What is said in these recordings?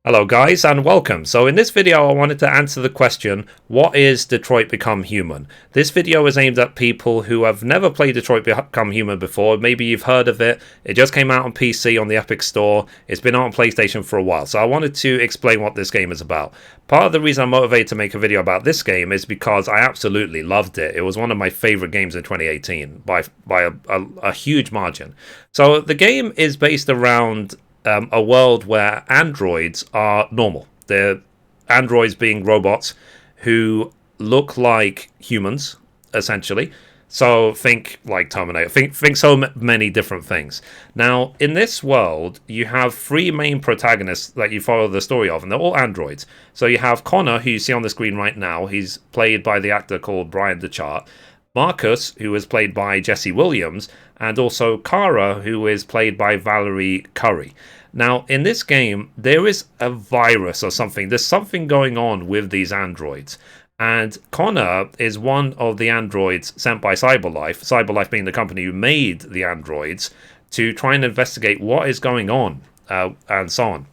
Hello guys and welcome. So in this video I wanted to answer the question, what is Detroit Become Human? This video is aimed at people who have never played Detroit Become Human before. Maybe you've heard of it. It just came out on PC on the Epic Store. It's been out on PlayStation for a while. So I wanted to explain what this game is about. Part of the reason I'm motivated to make a video about this game is because I absolutely loved it. It was one of my favorite games in 2018 by a huge margin. So the game is based around a world where androids are normal. They're androids being robots who look like humans, essentially. So think like Terminator. Think so many different things. Now, in this world, you have three main protagonists that you follow the story of, and they're all androids. So you have Connor, who you see on the screen right now. He's played by the actor called Brian DeChart. Marcus, who is played by Jesse Williams, and also Kara, who is played by Valerie Curry. Now, in this game, there is a virus or something. There's something going on with these androids. And Connor is one of the androids sent by CyberLife, CyberLife being the company who made the androids, to try and investigate what is going on, and so on.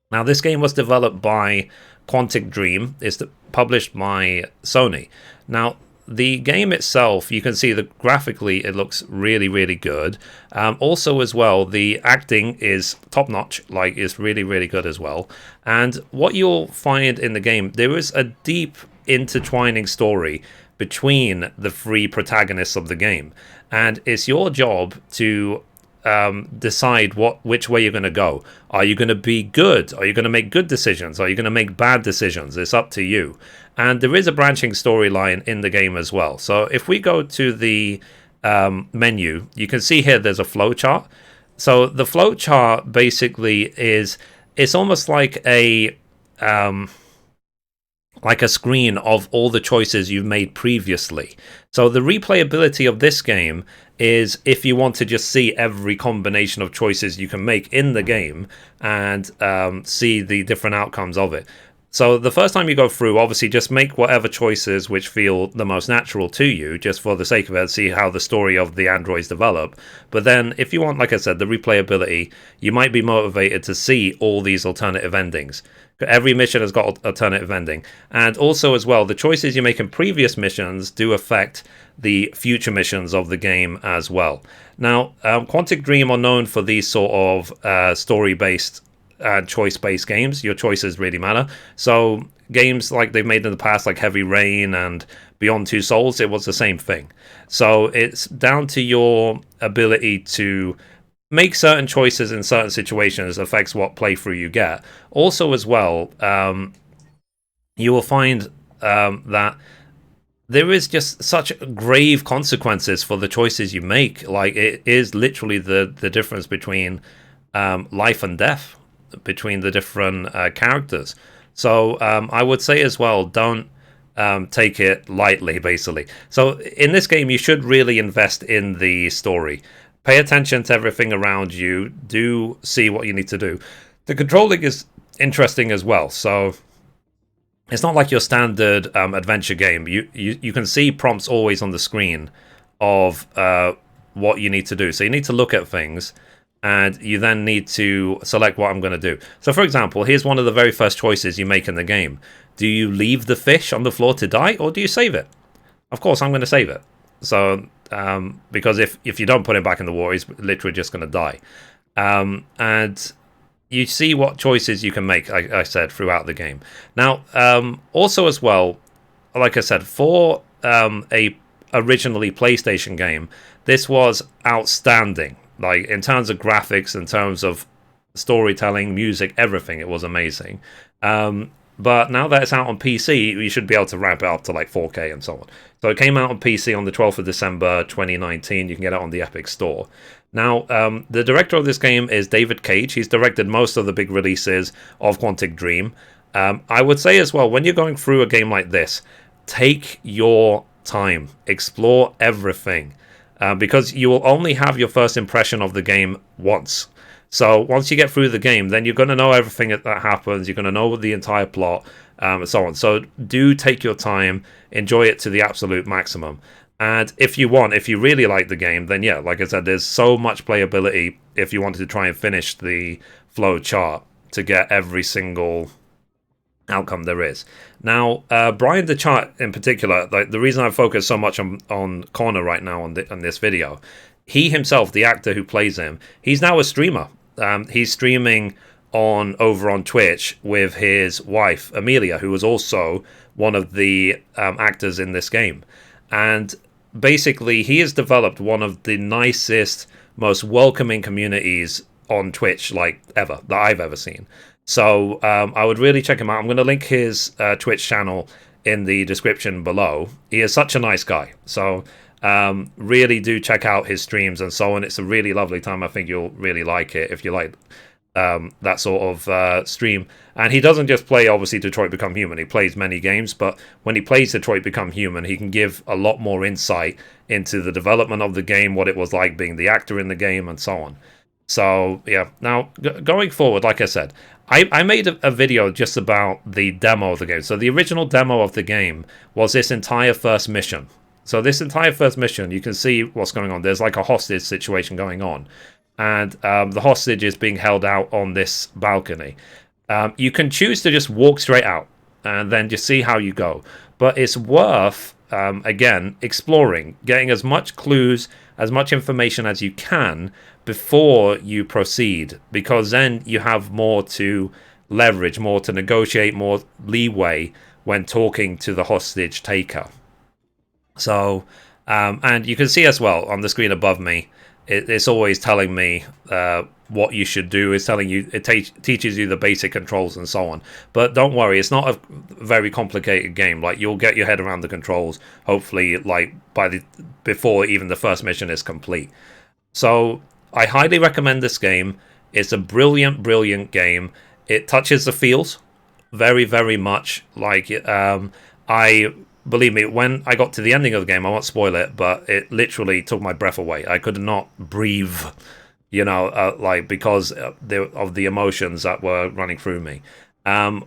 Now, this game was developed by Quantic Dream. It's published by Sony. Now, the game itself, you can see that graphically it looks really, really good. Also, as well, the acting is top-notch, like it's really, really good as well. And what you'll find in the game, there is a deep intertwining story between the three protagonists of the game. And it's your job to decide which way you're going to go. Are you going to be good? Are you going to make good decisions? Are you going to make bad decisions? It's up to you. And there is a branching storyline in the game as well. So if we go to the menu, you can see here there's a flowchart. So the flowchart basically it's almost like a screen of all the choices you've made previously. So the replayability of this game is if you want to just see every combination of choices you can make in the game and see the different outcomes of it. So the first time you go through, obviously just make whatever choices which feel the most natural to you, just for the sake of it, see how the story of the androids develop. But then if you want, like I said, the replayability, you might be motivated to see all these alternative endings. Every mission has got alternative ending. And also as well, the choices you make in previous missions do affect the future missions of the game as well. Now, Quantic Dream are known for these sort of story-based and choice-based games. Your choices really matter. So games like they've made in the past, like Heavy Rain and Beyond Two Souls, it was the same thing. So it's down to your ability to make certain choices in certain situations affects what playthrough you get. Also as well, you will find that there is just such grave consequences for the choices you make. Like, it is literally the difference between life and death between the different characters. So I would say as well, don't take it lightly, basically. So in this game, you should really invest in the story. Pay attention to everything around you. Do see what you need to do. The controlling is interesting as well. So it's not like your standard adventure game. You can see prompts always on the screen of what you need to do. So you need to look at things, and you then need to select what I'm going to do. So for example, here's one of the very first choices you make in the game. Do you leave the fish on the floor to die, or do you save it? Of course, I'm going to save it. So because if you don't put him back in the water, he's literally just going to die. And you see what choices you can make, I said, throughout the game. Now, also as well, like I said, for a originally PlayStation game, this was outstanding. Like, in terms of graphics, in terms of storytelling, music, everything, it was amazing. But now that it's out on PC, you should be able to ramp it up to like 4K and so on. So it came out on PC on the 12th of December 2019. You can get it on the Epic Store. Now, the director of this game is David Cage. He's directed most of the big releases of Quantic Dream. I would say as well, when you're going through a game like this, take your time. Explore everything. Because you will only have your first impression of the game once. So once you get through the game, then you're going to know everything that happens. You're going to know the entire plot, and so on. So do take your time, enjoy it to the absolute maximum. And if you really like the game, then yeah, like I said, there's so much playability if you wanted to try and finish the flow chart to get every single outcome there is. Now, Brian DeChart in particular, like the reason I focus so much on Connor right now on this video, he himself, the actor who plays him, he's now a streamer. He's streaming over on Twitch with his wife Amelia, who was also one of the actors in this game. And basically, he has developed one of the nicest, most welcoming communities on Twitch like ever that I've ever seen. So I would really check him out. I'm going to link his Twitch channel in the description below. He is such a nice guy. So really do check out his streams and so on. It's a really lovely time. I think you'll really like it if you like that sort of stream. And he doesn't just play, obviously, Detroit Become Human. He plays many games, but when he plays Detroit Become Human, he can give a lot more insight into the development of the game, what it was like being the actor in the game, and so on. So, yeah. Now, going forward, like I said, I made a video just about the demo of the game. So the original demo of the game was this entire first mission. So this entire first mission, you can see what's going on. There's like a hostage situation going on. And the hostage is being held out on this balcony. You can choose to just walk straight out and then just see how you go. But it's worth, again, exploring, getting as much clues, as much information as you can before you proceed, because then you have more to leverage, more to negotiate, more leeway when talking to the hostage taker. So, and you can see as well on the screen above me, it's always telling me what you should do. It's telling you, it teaches you the basic controls and so on. But don't worry, it's not a very complicated game. Like, you'll get your head around the controls, hopefully, like before even the first mission is complete. So I highly recommend this game. It's a brilliant, brilliant game. It touches the feels very, very much. Like, believe me, when I got to the ending of the game, I won't spoil it, but it literally took my breath away. I could not breathe, because of the emotions that were running through me.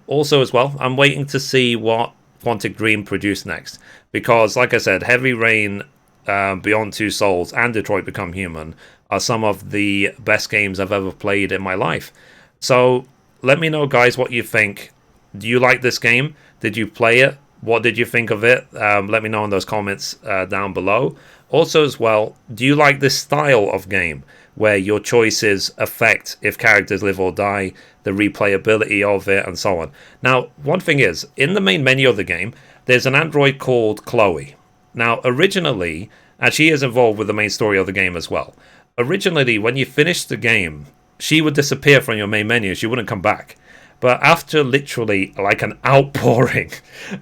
Also, as well, I'm waiting to see what Quantic Dream produce next, because, like I said, Heavy Rain, Beyond Two Souls, and Detroit Become Human are some of the best games I've ever played in my life. So let me know, guys, what you think. Do you like this game? Did you play it? What did you think of it? Let me know in those comments down below. Also, as well, do you like this style of game where your choices affect if characters live or die, the replayability of it, and so on? Now, one thing is, in the main menu of the game, there's an android called Chloe. Now, originally, and she is involved with the main story of the game as well. Originally, when you finished the game, she would disappear from your main menu. She wouldn't come back. But after literally like an outpouring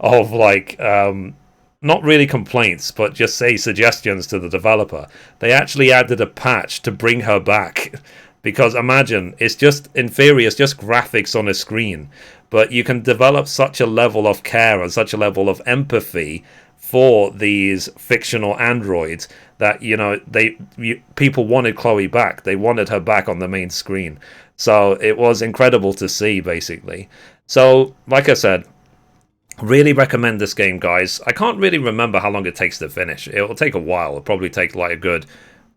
of not really complaints, but just say suggestions to the developer, they actually added a patch to bring her back. Because imagine, it's just inferior, it's just graphics on a screen. But you can develop such a level of care and such a level of empathy for these fictional androids that, people wanted Chloe back. They wanted her back on the main screen. So it was incredible to see, basically. So, like I said, really recommend this game, guys. I can't really remember how long it takes to finish. It will take a while. It'll probably take like a good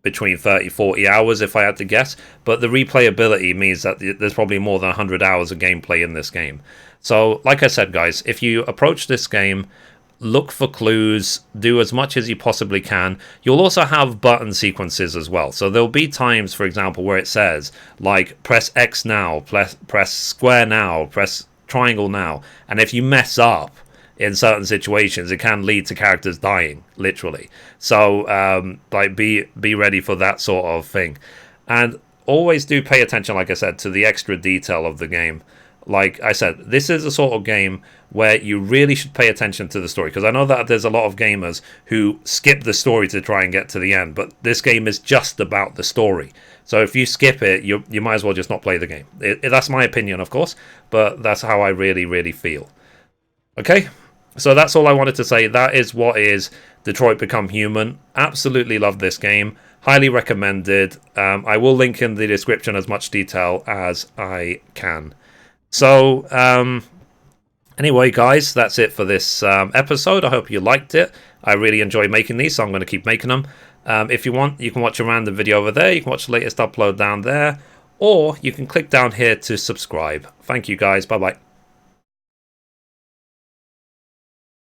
between 30-40 hours if I had to guess. But the replayability means that there's probably more than 100 hours of gameplay in this game. So, like I said, guys, if you approach this game, look for clues, do as much as you possibly can. You'll also have button sequences as well. So there'll be times, for example, where it says, like, press X now, press square now, press triangle now. And if you mess up in certain situations, it can lead to characters dying, literally. So, be ready for that sort of thing. And always do pay attention, like I said, to the extra detail of the game. Like I said, this is a sort of game where you really should pay attention to the story, because I know that there's a lot of gamers who skip the story to try and get to the end, but this game is just about the story. So if you skip it, you might as well just not play the game. That's my opinion, of course, but that's how I really, really feel. Okay, so that's all I wanted to say. That is what is Detroit Become Human. Absolutely love this game. Highly recommended. I will link in the description as much detail as I can. So, anyway, guys, that's it for this episode. I hope you liked it. I really enjoy making these, so I'm going to keep making them. If you want, you can watch a random video over there. You can watch the latest upload down there. or you can click down here to subscribe. Thank you guys. Bye bye.